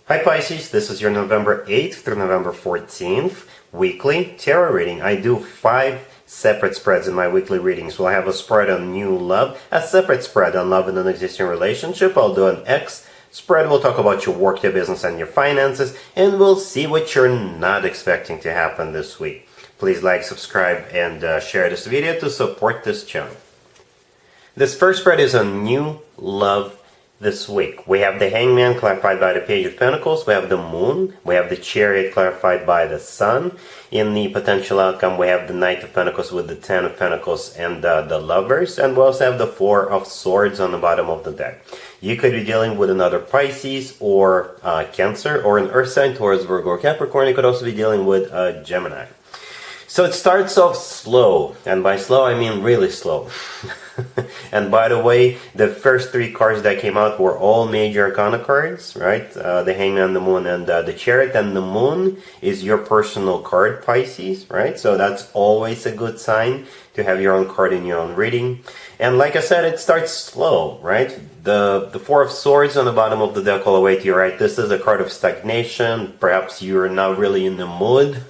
Hi Pisces, this is your November 8th through November 14th weekly tarot reading. I do 5 separate spreads in my weekly readings. We'll have a spread on new love, a separate spread on love in an existing relationship. I'll do an X spread. We'll talk about your work, your business, and your finances, and we'll see what you're not expecting to happen this week. Please like, subscribe, and share this video to support this channel. This first spread is on new love this week. We have the Hangman clarified by the Page of Pentacles, we have the Moon, we have the Chariot clarified by the Sun. In the potential outcome, we have the Knight of Pentacles with the Ten of Pentacles and the Lovers, and we also have the Four of Swords on the bottom of the deck. You could be dealing with another Pisces or Cancer, or an Earth sign, Taurus, Virgo, or Capricorn. You could also be dealing with Gemini. So it starts off slow, and by slow I mean really slow. And by the way, the first 3 cards that came out were all major arcana cards, right? The Hangman, the Moon, and the Chariot. And the Moon is your personal card, Pisces, right? So that's always a good sign to have your own card in your own reading. And like I said, it starts slow, right? The Four of Swords on the bottom of the deck all the way to your right. This is a card of stagnation. Perhaps you're not really in the mood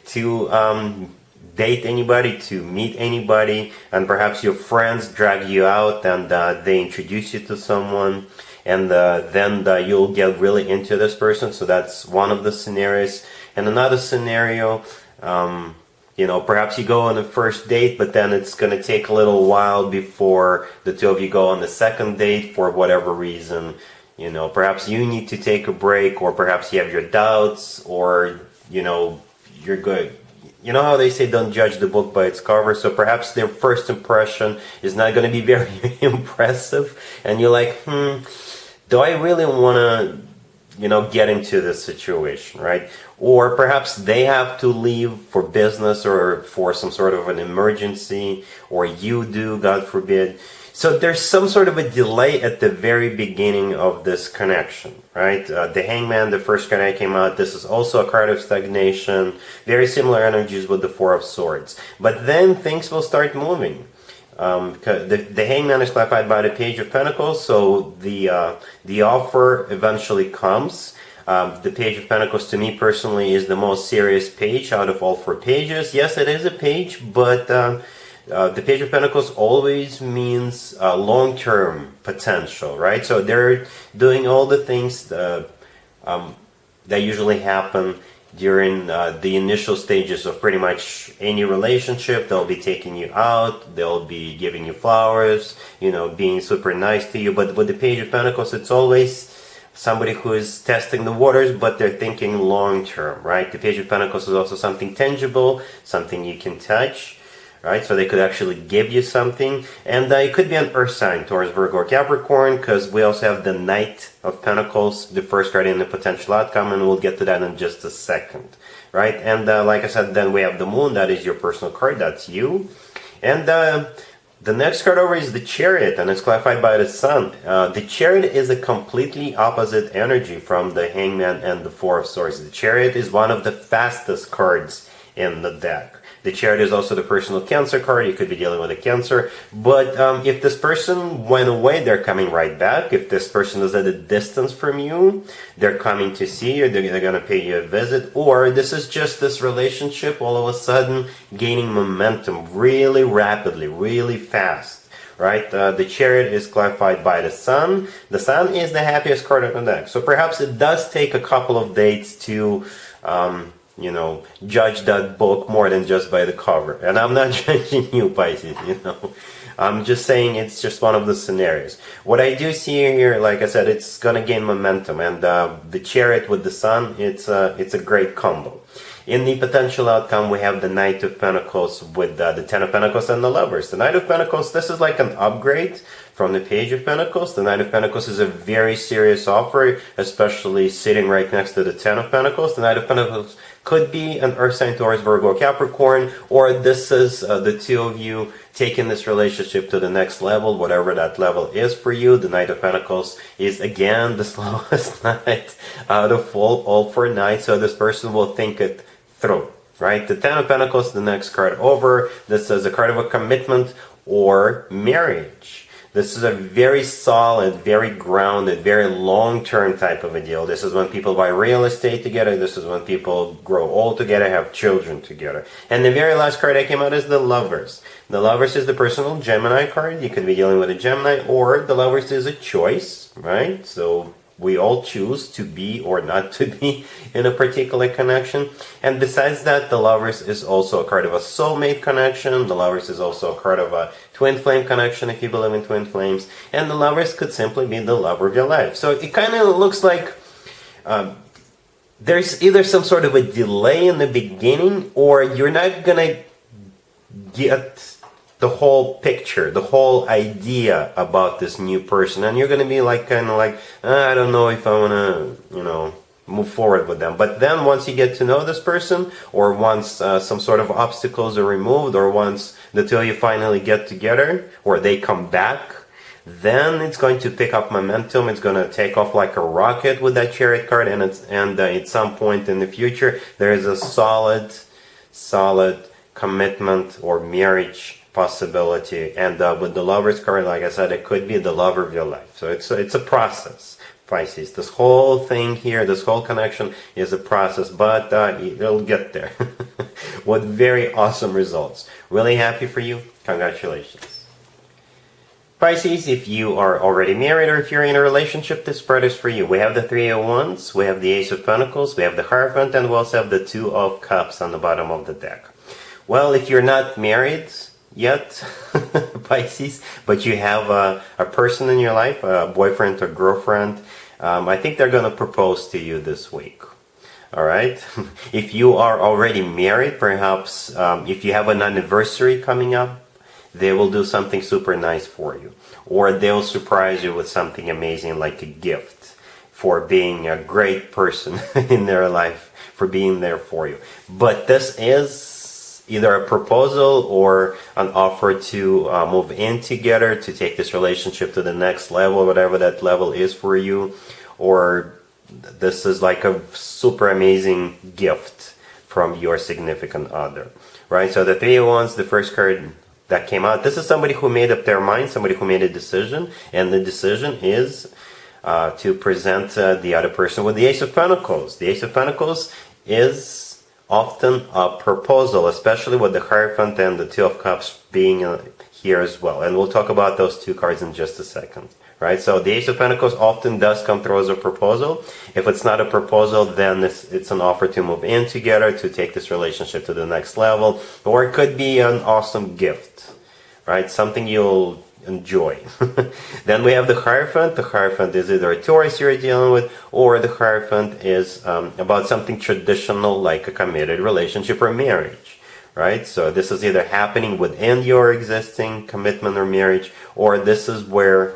to date anybody, to meet anybody, and perhaps your friends drag you out and they introduce you to someone, and then you'll get really into this person. So that's one of the scenarios. And another scenario, perhaps you go on a first date, but then it's going to take a little while before the two of you go on the second date for whatever reason. Perhaps you need to take a break, or perhaps you have your doubts, or you're good. You know how they say don't judge the book by its cover? So perhaps their first impression is not going to be very impressive, and you're like, do I really want to, get into this situation, right? Or perhaps they have to leave for business or for some sort of an emergency, or you do, God forbid. So there's some sort of a delay at the very beginning of this connection, right? The Hangman, the first card that came out, this is also a card of stagnation. Very similar energies with the Four of Swords. But then things will start moving. The Hangman is clarified by the Page of Pentacles, so the offer eventually comes. The Page of Pentacles, to me personally, is the most serious page out of all 4 pages. Yes, it is a page, but the Page of Pentacles always means long-term potential, right? So they're doing all the things that usually happen during the initial stages of pretty much any relationship. They'll be taking you out, they'll be giving you flowers, being super nice to you. But with the Page of Pentacles, it's always somebody who is testing the waters, but they're thinking long-term, right? The Page of Pentacles is also something tangible, something you can touch. Right, so they could actually give you something, and it could be an Earth sign, Taurus, Virgo, or Capricorn, because we also have the Knight of Pentacles, the first card in the potential outcome, and we'll get to that in just a second, right? And like I said, then we have the Moon, that is your personal card, that's you, and the next card over is the Chariot, and it's clarified by the Sun. The Chariot is a completely opposite energy from the Hangman and the Four of Swords. The Chariot is one of the fastest cards in the deck. The Chariot is also the personal Cancer card. You could be dealing with a Cancer. But if this person went away, they're coming right back. If this person is at a distance from you, they're coming to see you. They're going to pay you a visit. Or this is just this relationship all of a sudden gaining momentum really rapidly, really fast. Right? The Chariot is clarified by the Sun. The Sun is the happiest card on the deck. So perhaps it does take a couple of dates to judge that book more than just by the cover. And I'm not judging you, Pisces, I'm just saying it's just one of the scenarios. What I do see here, like I said, it's going to gain momentum. And the Chariot with the Sun, it's a great combo. In the potential outcome, we have the Knight of Pentacles with the Ten of Pentacles and the Lovers. The Knight of Pentacles, this is like an upgrade from the Page of Pentacles. The Knight of Pentacles is a very serious offer, especially sitting right next to the Ten of Pentacles. The Knight of Pentacles could be an Earth sign, Taurus, Virgo, Capricorn, or this is the two of you taking this relationship to the next level, whatever that level is for you. The Knight of Pentacles is, again, the slowest knight out of all 4 knights, so this person will think it through, right? The Ten of Pentacles, the next card over. This is a card of a commitment or marriage. This is a very solid, very grounded, very long-term type of a deal. This is when people buy real estate together. This is when people grow old together, have children together. And the very last card that came out is the Lovers. The Lovers is the personal Gemini card. You could be dealing with a Gemini, or the Lovers is a choice, right? So we all choose to be or not to be in a particular connection. And besides that, the Lovers is also a card of a soulmate connection. The Lovers is also a card of a twin flame connection, if you believe in twin flames. And the Lovers could simply be the love of your life. So it kind of looks like there's either some sort of a delay in the beginning, or you're not gonna get the whole picture, the whole idea about this new person, and you're gonna be like, kind of like, I don't know if I wanna, move forward with them. But then once you get to know this person, or once some sort of obstacles are removed, or once the two of you finally get together, or they come back, then it's going to pick up momentum. It's going to take off like a rocket with that Chariot card, and at some point in the future, there is a solid commitment or marriage possibility. And with the Lovers card, like I said, it could be the love of your life. So it's a process, Pisces. This whole thing here, this whole connection is a process, but it'll get there with very awesome results. Really happy for you. Congratulations. Pisces, if you are already married or if you're in a relationship, this spread is for you. We have the Three of Wands, we have the Ace of Pentacles, we have the Hierophant, and we also have the Two of Cups on the bottom of the deck. Well, if you're not married yet, Pisces, but you have a person in your life, a boyfriend or girlfriend, I think they're going to propose to you this week. All right? If you are already married, perhaps if you have an anniversary coming up, they will do something super nice for you. Or they'll surprise you with something amazing like a gift for being a great person in their life, for being there for you. But this is either a proposal or an offer to move in together, to take this relationship to the next level, whatever that level is for you. Or this is like a super amazing gift from your significant other. Right? So the Three of Wands, the first card that came out, this is somebody who made up their mind, somebody who made a decision, and the decision is to present the other person with the Ace of Pentacles. The Ace of Pentacles is often a proposal, especially with the Hierophant and the Two of Cups being here as well. And we'll talk about those two cards in just a second. Right? So the Ace of Pentacles often does come through as a proposal. If it's not a proposal, then it's an offer to move in together, to take this relationship to the next level. Or it could be an awesome gift, right? Something you'll enjoy. Then we have the Hierophant. The Hierophant is either a Taurus you're dealing with, or the Hierophant is about something traditional like a committed relationship or marriage. Right? So this is either happening within your existing commitment or marriage, or this is where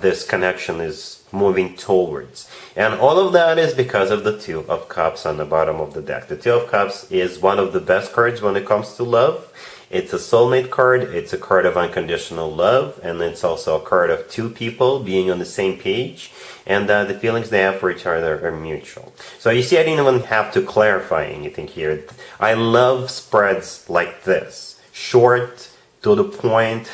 this connection is moving towards. And all of that is because of the Two of Cups on the bottom of the deck. The Two of Cups is one of the best cards when it comes to love. It's a soulmate card, it's a card of unconditional love, and it's also a card of two people being on the same page, and the feelings they have for each other are mutual. So you see, I didn't even have to clarify anything here. I love spreads like this. Short, to the point,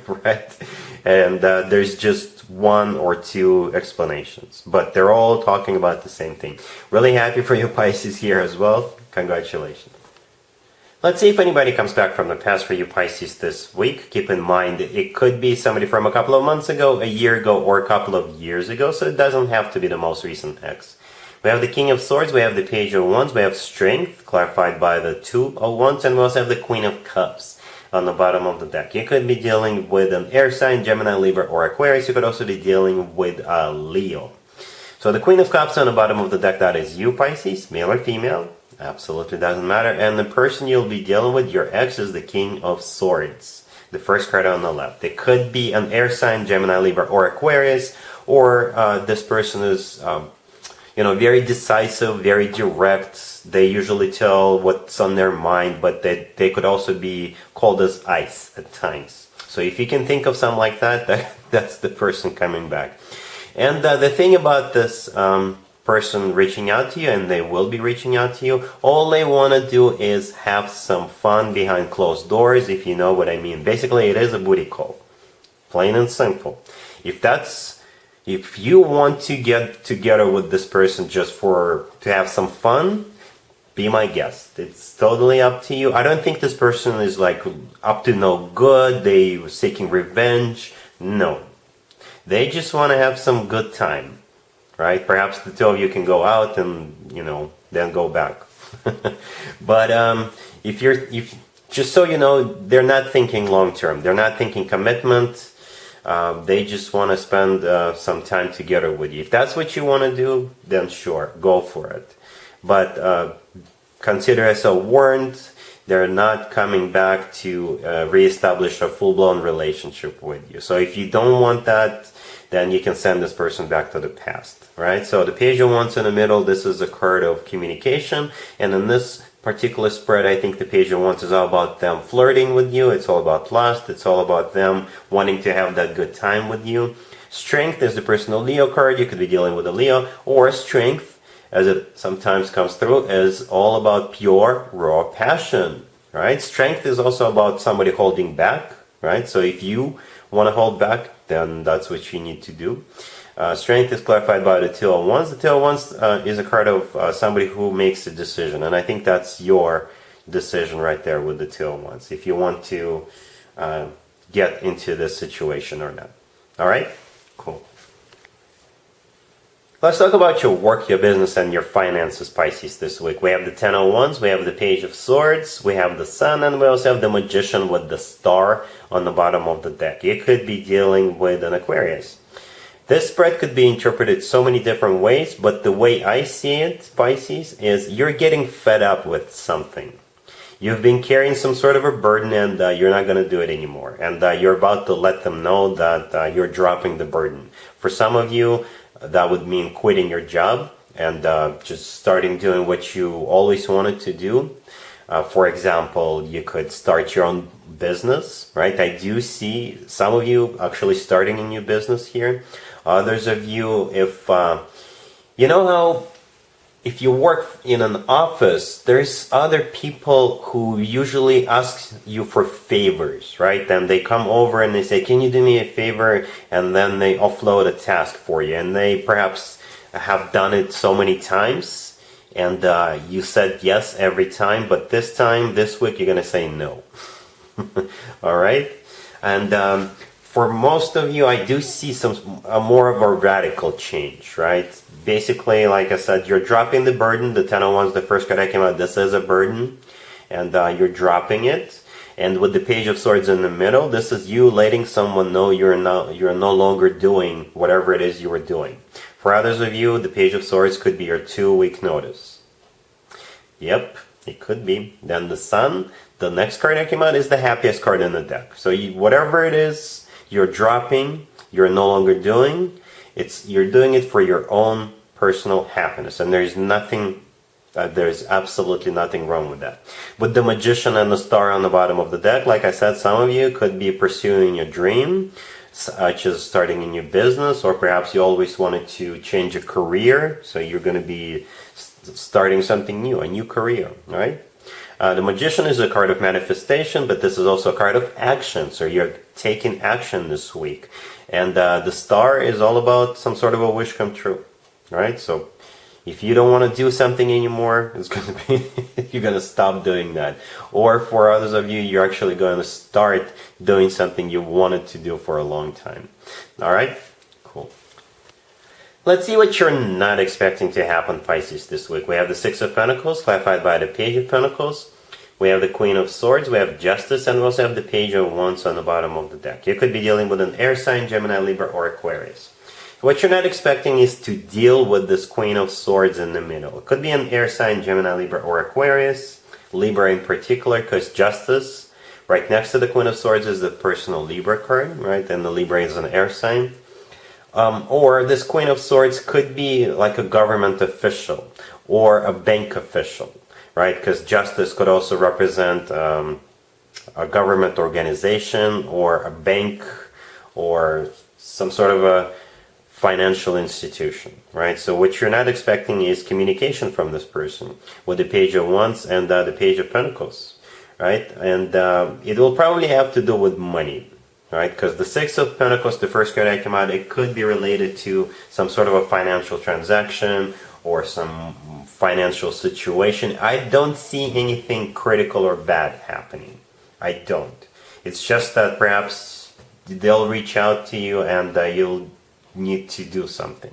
right? And there's just one or two explanations, but they're all talking about the same thing. Really happy for you, Pisces, here as well. Congratulations. Let's see if anybody comes back from the past for you, Pisces, this week. Keep in mind, it could be somebody from a couple of months ago, a year ago, or a couple of years ago, so it doesn't have to be the most recent ex. We have the King of Swords, we have the Page of Wands, we have Strength, clarified by the Two of Wands, and we also have the Queen of Cups on the bottom of the deck. You could be dealing with an air sign, Gemini, Libra, or Aquarius. You could also be dealing with Leo. So the Queen of Cups on the bottom of the deck, that is you, Pisces, male or female. Absolutely doesn't matter. And the person you'll be dealing with, your ex, is the King of Swords. The first card on the left. It could be an air sign, Gemini, Libra, or Aquarius. Or this person is very decisive, very direct. They usually tell what's on their mind, but they could also be called as ice at times. So if you can think of something like that, that's the person coming back. And the thing about this person reaching out to you, and they will be reaching out to you, all they want to do is have some fun behind closed doors, if you know what I mean. Basically, it is a booty call. Plain and simple. If you want to get together with this person just to have some fun, be my guest. It's totally up to you. I don't think this person is like up to no good. They seeking revenge. No. They just want to have some good time, right? Perhaps the two of you can go out and, then go back. But if just so you know, they're not thinking long term. They're not thinking commitment. They just want to spend some time together with you. If that's what you want to do, then sure, go for it. But consider yourself warned. They're not coming back to reestablish a full-blown relationship with you. So if you don't want that, then you can send this person back to the past, right? So the Page of Wands in the middle, this is a card of communication. And in this particular spread, I think the Page of Wands is all about them flirting with you. It's all about lust. It's all about them wanting to have that good time with you. Strength is the personal Leo card. You could be dealing with a Leo. Or strength, as it sometimes comes through, is all about pure, raw passion, right? Strength is also about somebody holding back, right? So if you want to hold back, then that's what you need to do. Strength is clarified by the Two of Wands. The Two of Wands is a card of somebody who makes a decision, and I think that's your decision right there with the Two of Wands, if you want to get into this situation or not. All right? Cool. Let's talk about your work, your business, and your finances, Pisces, this week. We have the Ten of Wands, we have the Page of Swords, we have the Sun, and we also have the Magician with the star on the bottom of the deck. You could be dealing with an Aquarius. This spread could be interpreted so many different ways, but the way I see it, Pisces, is you're getting fed up with something. You've been carrying some sort of a burden, and you're not going to do it anymore. And you're about to let them know that you're dropping the burden. For some of you, that would mean quitting your job and just starting doing what you always wanted to do. For example, you could start your own business, right? I do see some of you actually starting a new business here. Others of you, if you know how if you work in an office, there's other people who usually ask you for favors, right? And they come over and they say, can you do me a favor? And then they offload a task for you. And they perhaps have done it so many times. And you said yes every time. But this time, this week, you're going to say no. All right? And for most of you, I do see more of a radical change, right? Basically, like I said, you're dropping the burden. The Ten of Wands, the first card that came out, this is a burden. And you're dropping it. And with the Page of Swords in the middle, this is you letting someone know you're no longer doing whatever it is you were doing. For others of you, the Page of Swords could be your 2-week notice. Yep, it could be. Then the Sun, the next card that came out, is the happiest card in the deck. So whatever it is you're dropping, you're no longer doing, you're doing it for your own personal happiness. And there's absolutely nothing wrong with that. With the Magician and the Star on the bottom of the deck, like I said, some of you could be pursuing your dream, such as starting a new business, or perhaps you always wanted to change a career, so you're going to be starting something new, a new career, right? The Magician is a card of manifestation, but this is also a card of action, so you're taking action this week. And the Star is all about some sort of a wish come true, right? So if you don't want to do something anymore, it's going to be you're going to stop doing that. Or for others of you, you're actually going to start doing something you wanted to do for a long time. All right? Cool. Let's see what you're not expecting to happen, Pisces, this week. We have the Six of Pentacles, clarified by the Page of Pentacles. We have the Queen of Swords, we have Justice, and we also have the Page of Wands on the bottom of the deck. You could be dealing with an air sign, Gemini, Libra, or Aquarius. What you're not expecting is to deal with this Queen of Swords in the middle. It could be an air sign, Gemini, Libra, or Aquarius. Libra in particular, because Justice, right next to the Queen of Swords, is the personal Libra card, right? And the Libra is an air sign. Or this Queen of Swords could be like a government official or a bank official, right? Because Justice could also represent a government organization or a bank or some sort of a financial institution, right? So what you're not expecting is communication from this person with the Page of Wands and the Page of Pentacles, right? And it will probably have to do with money, right? Because the Six of Pentacles, the first card that came out, it could be related to some sort of a financial transaction or some financial situation. I don't see anything critical or bad happening. I don't. It's just that perhaps they'll reach out to you and you'll need to do something.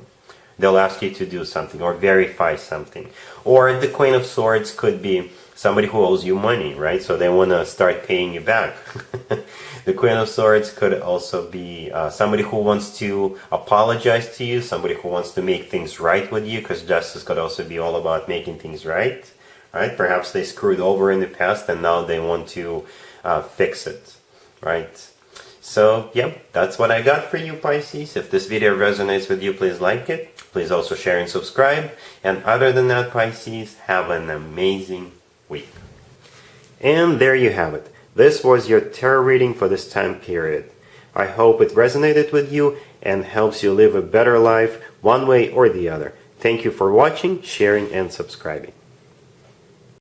They'll ask you to do something or verify something. Or the Queen of Swords could be somebody who owes you money, right? So they want to start paying you back. The Queen of Swords could also be somebody who wants to apologize to you, somebody who wants to make things right with you, because justice could also be all about making things right, right? Perhaps they screwed over in the past and now they want to fix it, right? So, yeah, that's what I got for you, Pisces. If this video resonates with you, please like it. Please also share and subscribe. And other than that, Pisces, have an amazing week. And there you have it. This was your tarot reading for this time period. I hope it resonated with you and helps you live a better life one way or the other. Thank you for watching, sharing, and subscribing.